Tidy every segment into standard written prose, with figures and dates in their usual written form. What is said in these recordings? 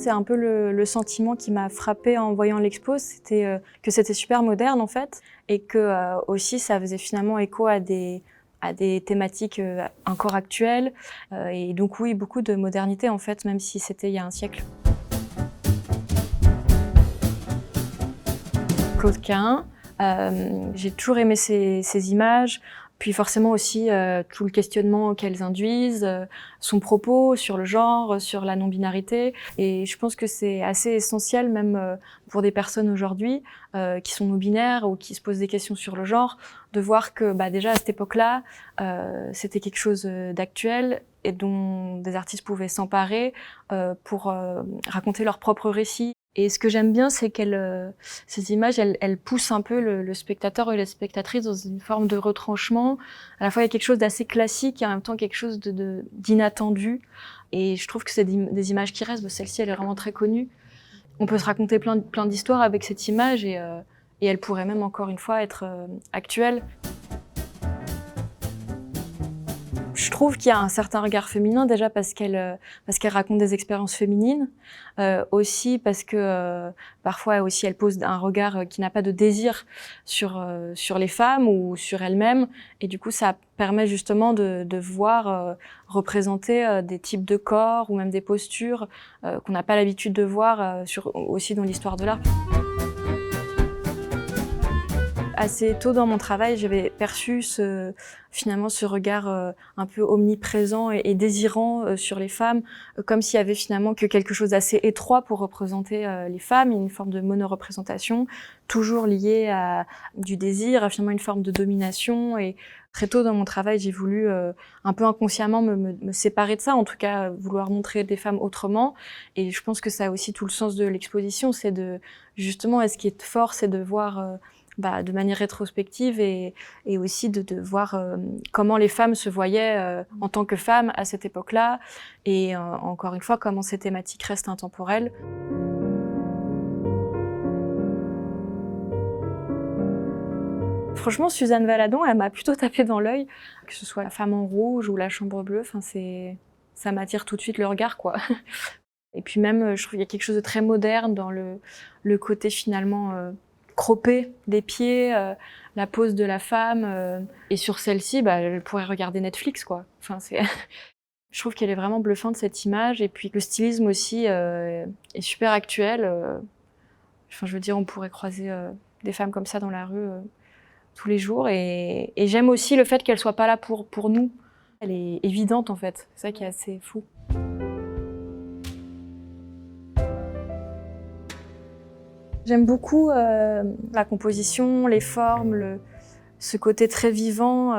C'est un peu le sentiment qui m'a frappée en voyant l'expo, c'était que c'était super moderne en fait, et que aussi ça faisait finalement écho à des thématiques encore actuelles, et donc oui, beaucoup de modernité en fait, même si c'était il y a un siècle. Claude Cahun, j'ai toujours aimé ses images, puis forcément aussi tout le questionnement qu'elles induisent, son propos sur le genre, sur la non-binarité. Et je pense que c'est assez essentiel, même pour des personnes aujourd'hui qui sont non-binaires ou qui se posent des questions sur le genre, de voir que déjà à cette époque-là, c'était quelque chose d'actuel et dont des artistes pouvaient s'emparer pour raconter leur propre récit. Et ce que j'aime bien, c'est ces images, elles poussent un peu le spectateur et la spectatrice dans une forme de retranchement. À la fois, il y a quelque chose d'assez classique et en même temps quelque chose d'inattendu. Et je trouve que c'est des images qui restent. Celle-ci, elle est vraiment très connue. On peut se raconter plein d'histoires avec cette image et elle pourrait même, encore une fois, être actuelle. Je trouve qu'il y a un certain regard féminin, déjà parce qu'elle raconte des expériences féminines, aussi parce que parfois aussi elle pose un regard qui n'a pas de désir sur les femmes ou sur elle-même, et du coup ça permet justement de voir représenter des types de corps ou même des postures qu'on n'a pas l'habitude de voir aussi dans l'histoire de l'art. Assez tôt dans mon travail, j'avais perçu finalement ce regard un peu omniprésent et désirant sur les femmes, comme s'il y avait finalement que quelque chose d'assez étroit pour représenter les femmes, une forme de monoreprésentation, toujours liée à du désir, à finalement une forme de domination. Et très tôt dans mon travail, j'ai voulu un peu inconsciemment me séparer de ça, en tout cas vouloir montrer des femmes autrement. Et je pense que ça a aussi tout le sens de l'exposition, c'est justement, ce qui est fort, c'est de voir de manière rétrospective et aussi de voir comment les femmes se voyaient en tant que femmes à cette époque-là, et encore une fois, comment ces thématiques restent intemporelles. Franchement, Suzanne Valadon, elle m'a plutôt tapé dans l'œil, que ce soit La Femme en rouge ou La Chambre bleue, ça m'attire tout de suite le regard, quoi. Et puis même, je trouve qu'il y a quelque chose de très moderne dans le côté finalement croppé des pieds, la pose de la femme, et sur celle-ci, elle pourrait regarder Netflix, quoi. Enfin, je trouve qu'elle est vraiment bluffante, cette image, et puis le stylisme aussi est super actuel. Enfin, je veux dire, on pourrait croiser des femmes comme ça dans la rue tous les jours, et j'aime aussi le fait qu'elle soit pas là pour nous. Elle est évidente, en fait. C'est ça qui est assez fou. J'aime beaucoup la composition, les formes, ce côté très vivant,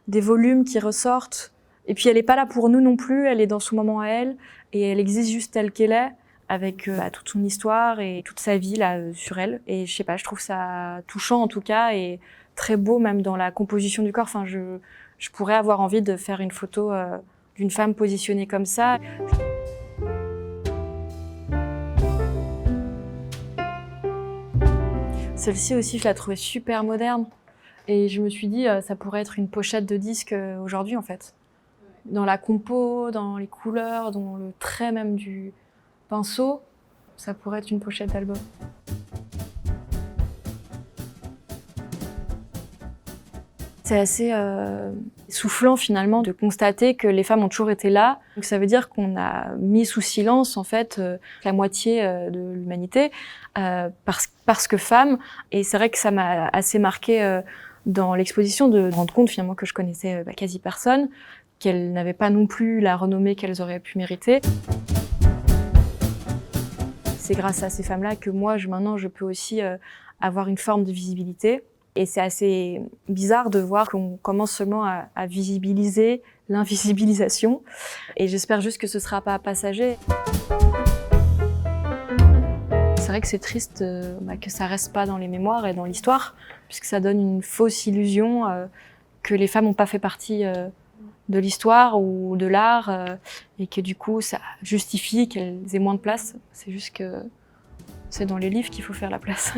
des volumes qui ressortent. Et puis elle n'est pas là pour nous non plus, elle est dans son moment à elle, et elle existe juste telle qu'elle est, avec toute son histoire et toute sa vie là sur elle. Et je sais pas, je trouve ça touchant en tout cas, et très beau même dans la composition du corps. Enfin, je pourrais avoir envie de faire une photo d'une femme positionnée comme ça. Celle-ci aussi, je la trouvais super moderne. Et je me suis dit, ça pourrait être une pochette de disque aujourd'hui, en fait. Dans la compo, dans les couleurs, dans le trait même du pinceau, ça pourrait être une pochette d'album. C'est assez soufflant finalement de constater que les femmes ont toujours été là. Donc ça veut dire qu'on a mis sous silence en fait la moitié de l'humanité parce que femmes. Et c'est vrai que ça m'a assez marqué dans l'exposition de me rendre compte finalement que je connaissais quasi personne, qu'elles n'avaient pas non plus la renommée qu'elles auraient pu mériter. C'est grâce à ces femmes-là que moi maintenant je peux aussi avoir une forme de visibilité. Et c'est assez bizarre de voir qu'on commence seulement à visibiliser l'invisibilisation. Et j'espère juste que ce ne sera pas passager. C'est vrai que c'est triste que ça reste pas dans les mémoires et dans l'histoire, puisque ça donne une fausse illusion que les femmes n'ont pas fait partie de l'histoire ou de l'art, et que du coup ça justifie qu'elles aient moins de place. C'est juste que c'est dans les livres qu'il faut faire la place.